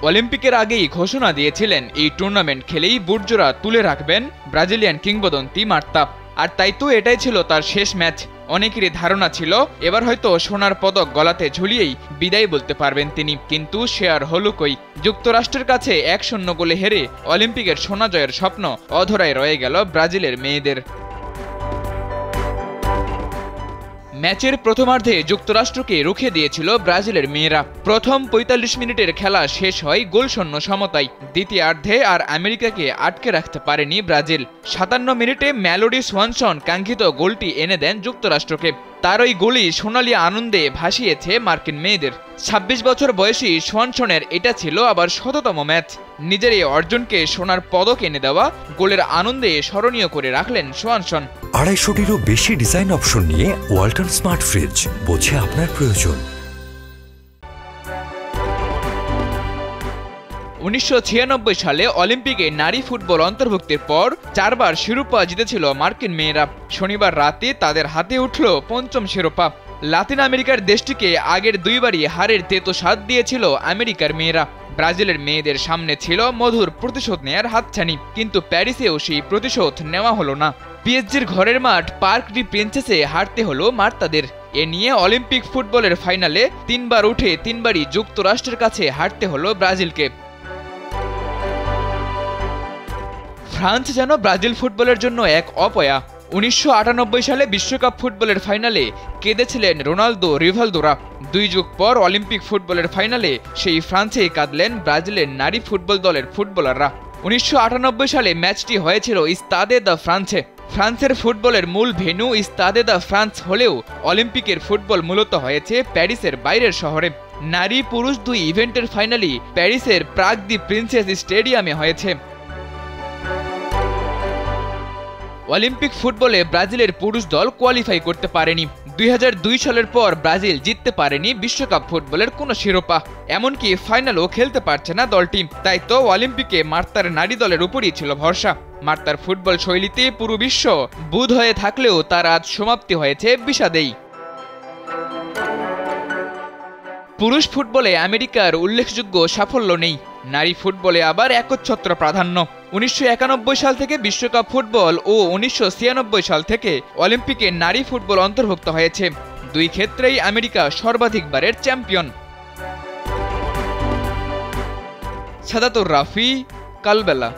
অলিম্পিকের আগেই ঘোষণা দিয়েছিলেন এই টুর্নামেন্ট খেলেই বুটজোড়া তুলে রাখবেন ব্রাজিলিয়ান কিংবদন্তি মার্তা। আর তাই তো এটাই ছিল তার শেষ ম্যাচ। অনেকেরই ধারণা ছিল এবার হয়তো সোনার পদক গলাতে ঝুলিয়েই বিদায় বলতে পারবেন তিনি, কিন্তু সে আর হলো কই। যুক্তরাষ্ট্রের কাছে 1-0 গোলে হেরে অলিম্পিকের সোনা জয়ের স্বপ্ন অধরায় রয়ে গেল ব্রাজিলের মেয়েদের। ম্যাচের প্রথমার্ধে যুক্তরাষ্ট্রকে রুখে দিয়েছিল ব্রাজিলের মেয়েরা। প্রথম ৪৫ মিনিটের খেলা শেষ হয় গোলশূন্য সমতায়। দ্বিতীয়ার্ধে আর আমেরিকাকে আটকে রাখতে পারেনি ব্রাজিল। ৫৭ মিনিটে মেলোডি সোয়ানসন কাঙ্ক্ষিত গোলটি এনে দেন যুক্তরাষ্ট্রকে। তার ওই গোলই সোনালি আনন্দে ভাসিয়েছে মার্কিন মেয়েদের। ২৬ বছর বয়সী সোয়ানসনের এটা ছিল আবার ১০০তম ম্যাচ। নিজের এই অর্জনকে সোনার পদক এনে দেওয়া গোলের আনন্দে স্মরণীয় করে রাখলেন সোয়ানসন। ২৫০টিরও বেশি ডিজাইন অপশন নিয়ে ওয়ালটন স্মার্ট ফ্রিজ, বোঝে আপনার প্রয়োজন। ১৯৯৬ সালে অলিম্পিকে নারী ফুটবল অন্তর্ভুক্তির পর ৪ বার শিরোপা জিতেছিল মার্কিন মেয়েরা। শনিবার রাতে তাদের হাতে উঠল ৫ম শিরোপা। লাতিন আমেরিকার দেশটিকে আগের ২ বারই হারের তেতো স্বাদ দিয়েছিল আমেরিকার মেয়েরা। ব্রাজিলের মেয়েদের সামনে ছিল মধুর প্রতিশোধ নেয়ার হাতছানি, কিন্তু প্যারিসেও সেই প্রতিশোধ নেওয়া হলো না। পিএসজির ঘরের মাঠ পার্ক ডি প্রিন্সেসে হারতে হলো মার্তাদের। এ নিয়ে অলিম্পিক ফুটবলের ফাইনালে ৩ বার উঠে ৩ বারই যুক্তরাষ্ট্রের কাছে হারতে হলো ব্রাজিলকে। ফ্রান্স যেন ব্রাজিল ফুটবলের জন্য এক অপয়া। ১৯৯৮ সালে বিশ্বকাপ ফুটবলের ফাইনালে কেঁদেছিলেন রোনালদো, রিভালদোরা। ২ যুগ পর অলিম্পিক ফুটবলের ফাইনালে সেই ফ্রান্সেই কাঁদলেন ব্রাজিলের নারী ফুটবল দলের ফুটবলাররা। ১৯৯৮ সালে ম্যাচটি হয়েছিল ইস্তাদে দ্য ফ্রান্সে। ফ্রান্সের ফুটবলের মূল ভেন্যু ইস্তাদে দ্য ফ্রান্স হলেও অলিম্পিকের ফুটবল মূলত হয়েছে প্যারিসের বাইরের শহরে। নারী পুরুষ ২ ইভেন্টের ফাইনালই প্যারিসের পার্ক ডি প্রিন্সেস স্টেডিয়ামে হয়েছে। অলিম্পিক ফুটবলে ব্রাজিলের পুরুষ দল কোয়ালিফাই করতে পারেনি। ২০০২ সালের পর ব্রাজিল জিততে পারেনি বিশ্বকাপ ফুটবলের কোনো শিরোপা, এমনকি ফাইনালও খেলতে পারছে না দলটি। তাই তো অলিম্পিকে মার্তার নারী দলের উপরই ছিল ভরসা। মার্তার ফুটবল শৈলীতে পুরো বিশ্ব বুঁদ হয়ে থাকলেও তার আজ সমাপ্তি হয়েছে বিষাদেই। পুরুষ ফুটবলে আমেরিকার উল্লেখযোগ্য সাফল্য নেই, নারী ফুটবলে আবার একচ্ছত্র প্রাধান্য। ১৯৯১ সাল থেকে বিশ্বকাপ ফুটবল ও ১৯৯৬ সাল থেকে অলিম্পিকে নারী ফুটবল অন্তর্ভুক্ত হয়েছে। ২ ক্ষেত্রেই আমেরিকা সর্বাধিকবারের চ্যাম্পিয়ন। সাদাতুর রাফি, কালবেলা।